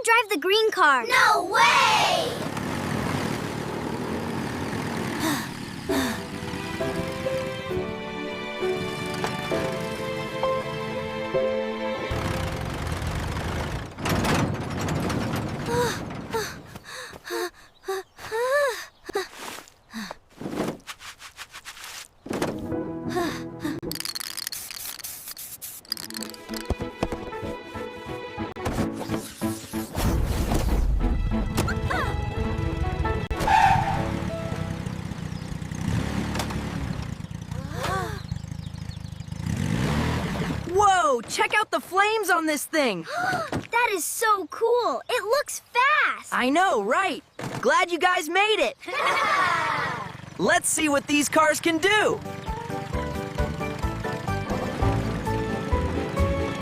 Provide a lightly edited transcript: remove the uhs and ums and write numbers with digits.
drive the green car. No way! Whoa, check out the flames on this thing. That is so cool. It looks fast. I know, right? Glad you guys made it. Let's see what these cars can do.